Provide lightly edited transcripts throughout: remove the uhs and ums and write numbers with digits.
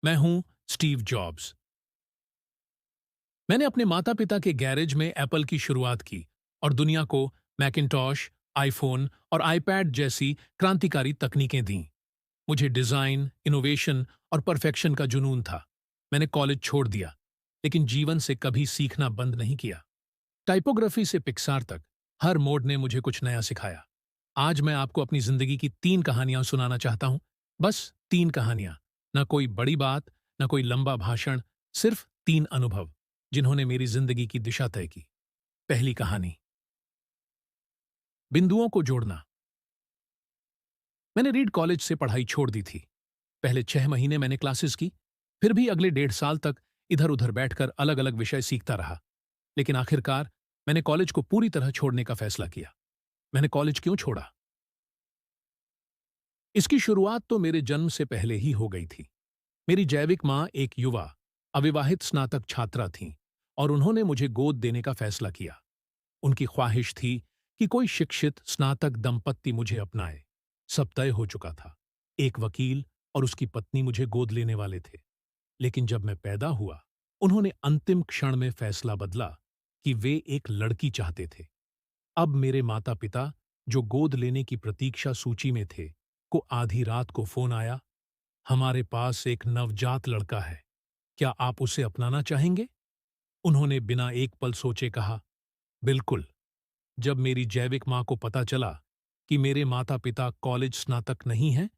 मैं हूं Steve jobs. मैंने अपने माता पिता के गैरेज में एप्पल की शुरुआत की और दुनिया को मैकिन्टॉश, आईफोन और आईपैड जैसी क्रांतिकारी तकनीकें दीं। मुझे डिजाइन, इनोवेशन और परफेक्शन का जुनून था। मैंने कॉलेज छोड़ दिया, लेकिन जीवन से कभी सीखना बंद नहीं किया। टाइपोग्राफी से पिक्सार तक हर मोड़ ने मुझे कुछ नया सिखाया। आज मैं आपको अपनी जिंदगी की 3 कहानियां सुनाना चाहता हूं। बस 3 कहानियां। न कोई बड़ी बात, न कोई लंबा भाषण, सिर्फ 3 अनुभव जिन्होंने मेरी जिंदगी की दिशा तय की। पहली कहानी, बिंदुओं को जोड़ना। मैंने रीड कॉलेज से पढ़ाई छोड़ दी थी। पहले 6 महीने मैंने क्लासेस की, फिर भी अगले 1.5 साल तक इधर उधर बैठकर अलग अलग विषय सीखता रहा। लेकिन आखिरकार मैंने कॉलेज को पूरी तरह छोड़ने का फैसला किया। मैंने कॉलेज क्यों छोड़ा? इसकी शुरुआत तो मेरे जन्म से पहले ही हो गई थी। मेरी जैविक माँ एक युवा, अविवाहित स्नातक छात्रा थीं और उन्होंने मुझे गोद देने का फैसला किया। उनकी ख्वाहिश थी कि कोई शिक्षित स्नातक दंपत्ति मुझे अपनाए। सब तय हो चुका था। एक वकील और उसकी पत्नी मुझे गोद लेने वाले थे। लेकिन जब मैं पैदा हुआ, उन्होंने अंतिम क्षण में फैसला बदला कि वे एक लड़की चाहते थे। अब मेरे माता पिता, जो गोद लेने की प्रतीक्षा सूची में थे, को आधी रात को फोन आया, हमारे पास एक नवजात लड़का है, क्या आप उसे अपनाना चाहेंगे? उन्होंने बिना एक पल सोचे कहा, बिल्कुल। जब मेरी जैविक मां को पता चला कि मेरे माता पिता कॉलेज स्नातक नहीं हैं,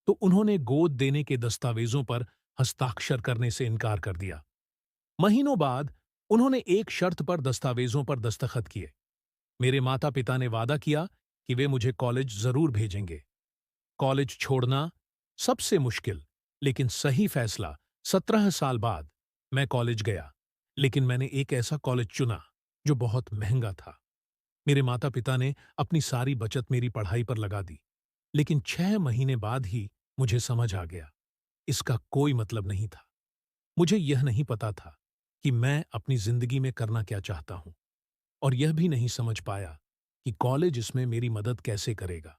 तो उन्होंने गोद देने के दस्तावेजों पर हस्ताक्षर करने से इनकार कर दिया। महीनों बाद उन्होंने एक शर्त पर दस्तावेजों पर दस्तखत किए। मेरे माता पिता ने वादा किया कि वे मुझे कॉलेज जरूर भेजेंगे। कॉलेज छोड़ना सबसे मुश्किल लेकिन सही फैसला। 17 साल बाद मैं कॉलेज गया, लेकिन मैंने एक ऐसा कॉलेज चुना जो बहुत महंगा था। मेरे माता पिता ने अपनी सारी बचत मेरी पढ़ाई पर लगा दी, लेकिन 6 महीने बाद ही मुझे समझ आ गया, इसका कोई मतलब नहीं था। मुझे यह नहीं पता था कि मैं अपनी जिंदगी में करना क्या चाहता हूं, और यह भी नहीं समझ पाया कि कॉलेज इसमें मेरी मदद कैसे करेगा।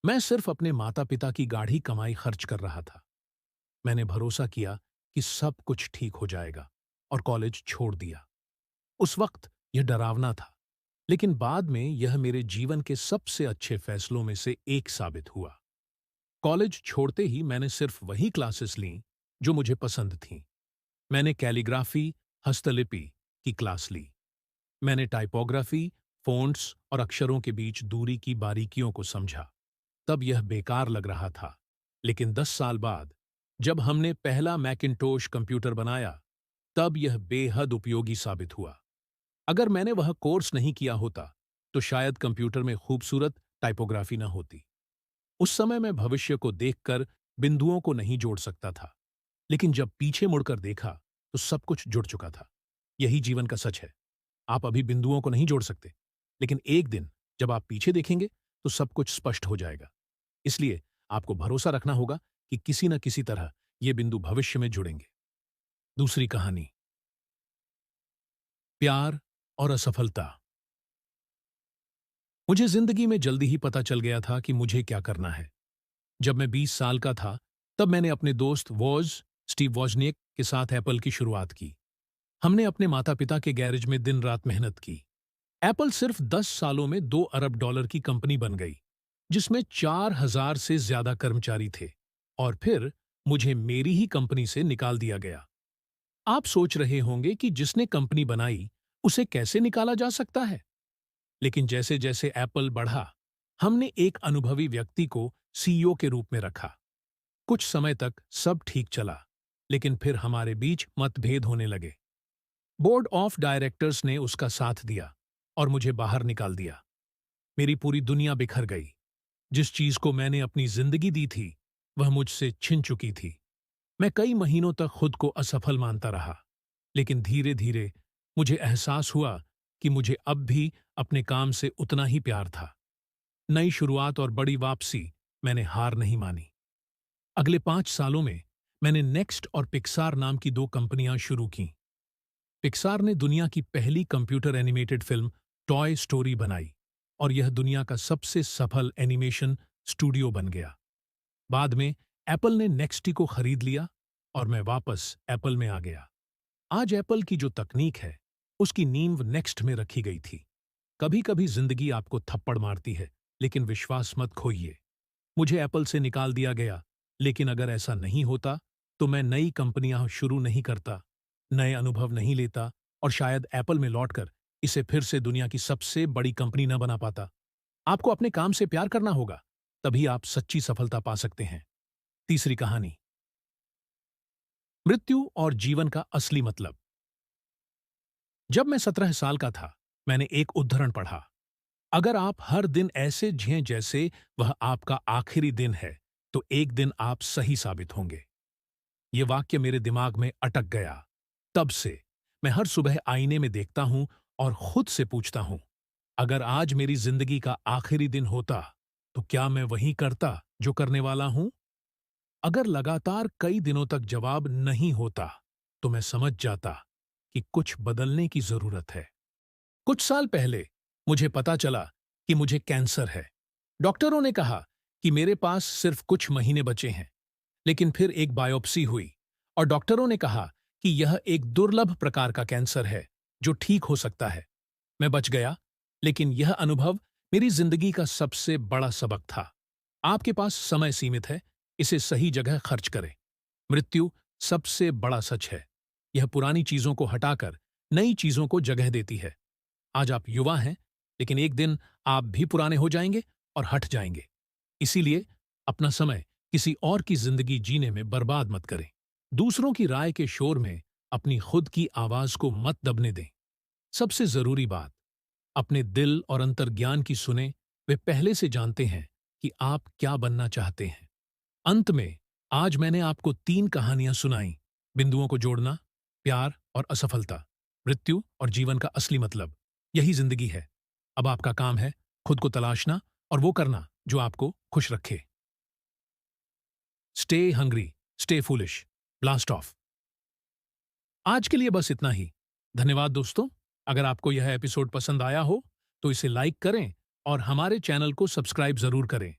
मैं सिर्फ अपने माता पिता की गाढ़ी कमाई खर्च कर रहा था। मैंने भरोसा किया कि सब कुछ ठीक हो जाएगा और कॉलेज छोड़ दिया। उस वक्त यह डरावना था, लेकिन बाद में यह मेरे जीवन के सबसे अच्छे फैसलों में से एक साबित हुआ। कॉलेज छोड़ते ही मैंने सिर्फ वही क्लासेस लीं जो मुझे पसंद थीं। मैंने कैलीग्राफी, हस्तलिपि की क्लास ली। मैंने टाइपोग्राफी, फ़ॉन्ट्स और अक्षरों के बीच दूरी की बारीकियों को समझा। तब यह बेकार लग रहा था, लेकिन 10 साल बाद जब हमने पहला मैकिन्टोश कंप्यूटर बनाया, तब यह बेहद उपयोगी साबित हुआ। अगर मैंने वह कोर्स नहीं किया होता, तो शायद कंप्यूटर में खूबसूरत टाइपोग्राफी न होती। उस समय मैं भविष्य को देखकर बिंदुओं को नहीं जोड़ सकता था, लेकिन जब पीछे मुड़कर देखा, तो सब कुछ जुड़ चुका था। यही जीवन का सच है। आप अभी बिंदुओं को नहीं जोड़ सकते, लेकिन एक दिन जब आप पीछे देखेंगे, तो सब कुछ स्पष्ट हो जाएगा। इसलिए आपको भरोसा रखना होगा कि किसी न किसी तरह ये बिंदु भविष्य में जुड़ेंगे। दूसरी कहानी, प्यार और असफलता। मुझे जिंदगी में जल्दी ही पता चल गया था कि मुझे क्या करना है। जब मैं 20 साल का था, तब मैंने अपने दोस्त स्टीव वॉजनिक के साथ एप्पल की शुरुआत की। हमने अपने माता पिता के गैरेज में दिन रात मेहनत की। एप्पल सिर्फ 10 सालों में $2 अरब की कंपनी बन गई, जिसमें 4,000 से ज्यादा कर्मचारी थे। और फिर मुझे मेरी ही कंपनी से निकाल दिया गया। आप सोच रहे होंगे कि जिसने कंपनी बनाई, उसे कैसे निकाला जा सकता है? लेकिन जैसे जैसे एप्पल बढ़ा, हमने एक अनुभवी व्यक्ति को सीईओ के रूप में रखा। कुछ समय तक सब ठीक चला, लेकिन फिर हमारे बीच मतभेद होने लगे। बोर्ड ऑफ डायरेक्टर्स ने उसका साथ दिया और मुझे बाहर निकाल दिया। मेरी पूरी दुनिया बिखर गई। जिस चीज को मैंने अपनी जिंदगी दी थी, वह मुझसे छिन चुकी थी। मैं कई महीनों तक खुद को असफल मानता रहा, लेकिन धीरे धीरे मुझे एहसास हुआ कि मुझे अब भी अपने काम से उतना ही प्यार था। नई शुरुआत और बड़ी वापसी, मैंने हार नहीं मानी। अगले 5 सालों में मैंने नेक्स्ट और पिक्सार नाम की 2 कंपनियां शुरू की। पिक्सार ने दुनिया की पहली computer animated film toy story बनाई, और यह दुनिया का सबसे सफल एनिमेशन स्टूडियो बन गया। बाद में एप्पल ने नेक्स्टी को खरीद लिया और मैं वापस एप्पल में आ गया। आज एप्पल की जो तकनीक है, उसकी नींव नेक्स्ट में रखी गई थी। कभी कभी जिंदगी आपको थप्पड़ मारती है, लेकिन विश्वास मत खोइए। मुझे एप्पल से निकाल दिया गया, लेकिन अगर ऐसा नहीं होता तो मैं नई कंपनियां शुरू नहीं करता, नए अनुभव नहीं लेता और शायद एप्पल में लौटकर इसे फिर से दुनिया की सबसे बड़ी कंपनी न बना पाता। आपको अपने काम से प्यार करना होगा, तभी आप सच्ची सफलता पा सकते हैं। तीसरी कहानी, मृत्यु और जीवन का असली मतलब। जब मैं 17 साल का था, मैंने एक उद्धरण पढ़ा। अगर आप हर दिन ऐसे जिएं जैसे वह आपका आखिरी दिन है, तो एक दिन आप सही साबित होंगे। ये वाक्य मेरे दिमाग में अटक गया। तब से मैं हर सुबह आईने में देखता हूं और खुद से पूछता हूं, अगर आज मेरी जिंदगी का आखिरी दिन होता, तो क्या मैं वही करता जो करने वाला हूं? अगर लगातार कई दिनों तक जवाब नहीं होता, तो मैं समझ जाता कि कुछ बदलने की जरूरत है। कुछ साल पहले मुझे पता चला कि मुझे कैंसर है। डॉक्टरों ने कहा कि मेरे पास सिर्फ कुछ महीने बचे हैं, लेकिन फिर एक बायोप्सी हुई और डॉक्टरों ने कहा कि यह एक दुर्लभ प्रकार का कैंसर है जो ठीक हो सकता है। मैं बच गया, लेकिन यह अनुभव मेरी जिंदगी का सबसे बड़ा सबक था। आपके पास समय सीमित है, इसे सही जगह खर्च करें। मृत्यु सबसे बड़ा सच है। यह पुरानी चीजों को हटाकर नई चीजों को जगह देती है। आज आप युवा हैं, लेकिन एक दिन आप भी पुराने हो जाएंगे और हट जाएंगे। इसीलिए अपना समय किसी और की जिंदगी जीने में बर्बाद मत करें। दूसरों की राय के शोर में अपनी खुद की आवाज को मत दबने दें। सबसे जरूरी बात, अपने दिल और अंतर्ज्ञान की सुने। वे पहले से जानते हैं कि आप क्या बनना चाहते हैं। अंत में, आज मैंने आपको 3 कहानियां सुनाई। बिंदुओं को जोड़ना, प्यार और असफलता, मृत्यु और जीवन का असली मतलब। यही जिंदगी है। अब आपका काम है खुद को तलाशना और वो करना जो आपको खुश रखे। Stay hungry, stay foolish, blast of. आज के लिए बस इतना ही। धन्यवाद दोस्तों। अगर आपको यह एपिसोड पसंद आया हो, तो इसे लाइक करें और हमारे चैनल को सब्सक्राइब जरूर करें।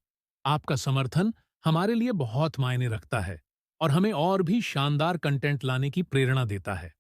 आपका समर्थन हमारे लिए बहुत मायने रखता है और हमें और भी शानदार कंटेंट लाने की प्रेरणा देता है।